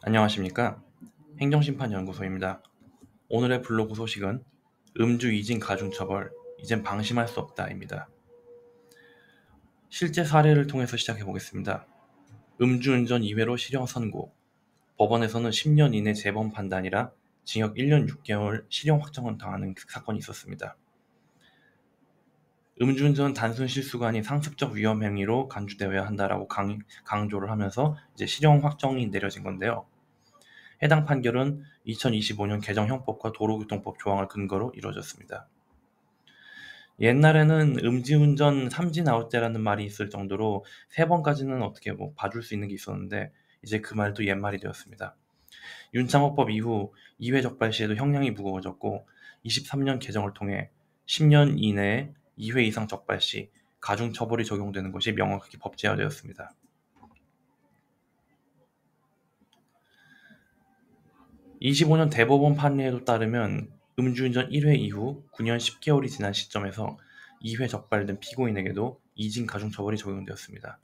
안녕하십니까? 행정심판연구소입니다. 오늘의 블로그 소식은 음주 이진 가중처벌, 이젠 방심할 수 없다입니다. 실제 사례를 통해서 시작해 보겠습니다. 음주운전 2회로 실형 선고, 법원에서는 10년 이내 재범 판단이라 징역 1년 6개월 실형 확정을 당하는 사건이 있었습니다. 음주운전은 단순 실수가 아닌 상습적 위험 행위로 간주되어야 한다라고 강조를 하면서 이제 실형 확정이 내려진 건데요. 해당 판결은 2025년 개정 형법과 도로교통법 조항을 근거로 이루어졌습니다. 옛날에는 음주운전 삼진 아웃제라는 말이 있을 정도로 3번까지는 어떻게 봐줄 수 있는 게 있었는데 이제 그 말도 옛말이 되었습니다. 윤창호법 이후 2회 적발 시에도 형량이 무거워졌고 23년 개정을 통해 10년 이내에 2회 이상 적발 시 가중처벌이 적용되는 것이 명확하게 법제화되었습니다. 25년 대법원 판례에도 따르면 음주운전 1회 이후 9년 10개월이 지난 시점에서 2회 적발된 피고인에게도 이진 가중처벌이 적용되었습니다.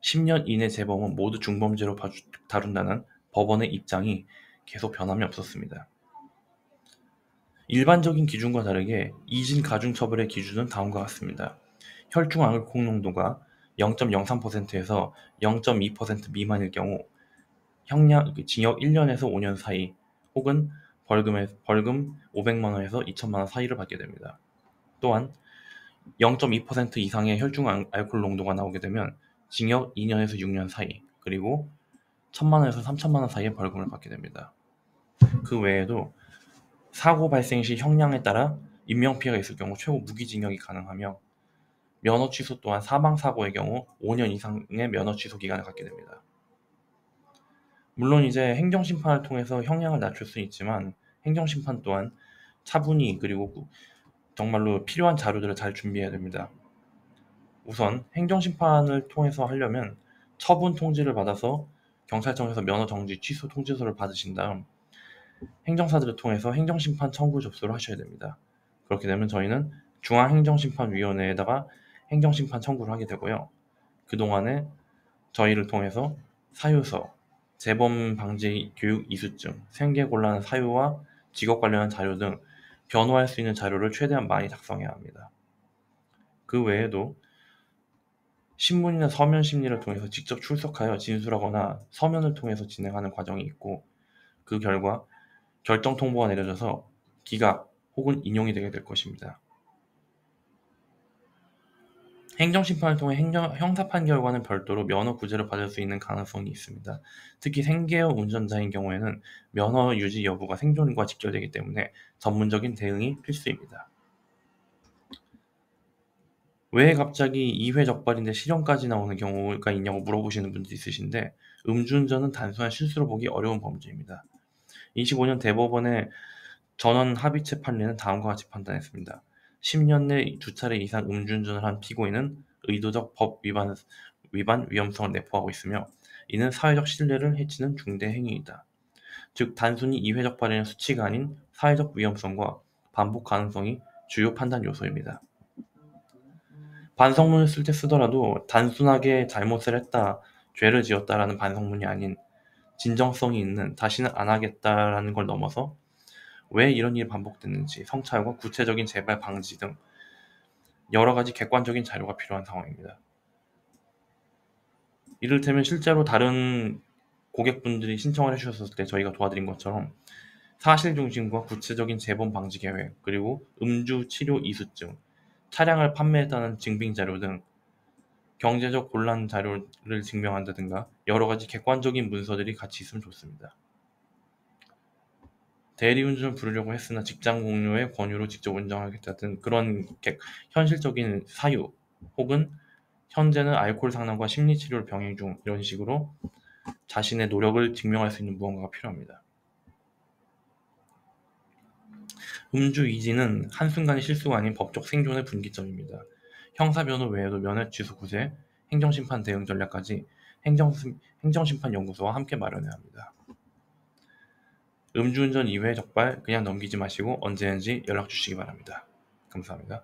10년 이내 재범은 모두 중범죄로 다룬다는 법원의 입장이 계속 변함이 없었습니다. 일반적인 기준과 다르게 이진 가중처벌의 기준은 다음과 같습니다. 혈중 알코올 농도가 0.03%에서 0.2% 미만일 경우 징역 1년에서 5년 사이 혹은 벌금 500만 원에서 2천만 원 사이를 받게 됩니다. 또한 0.2% 이상의 혈중 알코올 농도가 나오게 되면 징역 2년에서 6년 사이 그리고 1천만 원에서 3천만 원 사이의 벌금을 받게 됩니다. 그 외에도 사고 발생 시 형량에 따라 인명피해가 있을 경우 최고 무기징역이 가능하며 면허 취소 또한 사망사고의 경우 5년 이상의 면허 취소 기간을 갖게 됩니다. 물론 이제 행정심판을 통해서 형량을 낮출 수는 있지만 행정심판 또한 차분히 그리고 정말로 필요한 자료들을 잘 준비해야 됩니다. 우선 행정심판을 통해서 하려면 처분 통지를 받아서 경찰청에서 면허 정지 취소 통지서를 받으신 다음 행정사들을 통해서 행정심판 청구 접수를 하셔야 됩니다. 그렇게 되면 저희는 중앙행정심판위원회에다가 행정심판 청구를 하게 되고요. 그동안에 저희를 통해서 사유서, 재범 방지 교육 이수증, 생계곤란 사유와 직업 관련한 자료 등 변호할 수 있는 자료를 최대한 많이 작성해야 합니다. 그 외에도 신문이나 서면 심리를 통해서 직접 출석하여 진술하거나 서면을 통해서 진행하는 과정이 있고 그 결과 결정 통보가 내려져서 기각 혹은 인용이 되게 될 것입니다. 행정심판을 통해 형사 판결과는 별도로 면허 구제를 받을 수 있는 가능성이 있습니다. 특히 생계형 운전자인 경우에는 면허 유지 여부가 생존과 직결되기 때문에 전문적인 대응이 필수입니다. 왜 갑자기 2회 적발인데 실형까지 나오는 경우가 있냐고 물어보시는 분도 있으신데 음주운전은 단순한 실수로 보기 어려운 범죄입니다. 25년 대법원의 전원 합의체 판례는 다음과 같이 판단했습니다. 10년 내 2차례 이상 음주운전을 한 피고인은 의도적 법 위반 위험성을 내포하고 있으며 이는 사회적 신뢰를 해치는 중대 행위이다. 즉 단순히 2회 적발에는 수치가 아닌 사회적 위험성과 반복 가능성이 주요 판단 요소입니다. 반성문을 쓸 때 쓰더라도 단순하게 잘못을 했다, 죄를 지었다라는 반성문이 아닌 진정성이 있는 다시는 안 하겠다라는 걸 넘어서 왜 이런 일이 반복됐는지 성찰과 구체적인 재발 방지 등 여러 가지 객관적인 자료가 필요한 상황입니다. 이를테면 실제로 다른 고객분들이 신청을 해주셨을 때 저희가 도와드린 것처럼 사실 중심과 구체적인 재범 방지 계획, 그리고 음주 치료 이수증, 차량을 판매했다는 증빙 자료 등 경제적 곤란 자료를 증명한다든가 여러 가지 객관적인 문서들이 같이 있으면 좋습니다. 대리운전을 부르려고 했으나 직장 동료의 권유로 직접 운전하겠다든 그런 현실적인 사유 혹은 현재는 알코올 상담과 심리치료를 병행 중 이런 식으로 자신의 노력을 증명할 수 있는 무언가가 필요합니다. 음주 이지는 한순간의 실수가 아닌 법적 생존의 분기점입니다. 형사변호 외에도 면허 취소 구제, 행정심판 대응 전략까지 행정심판연구소와 함께 마련해야 합니다. 음주운전 2회 적발 그냥 넘기지 마시고 언제든지 연락 주시기 바랍니다. 감사합니다.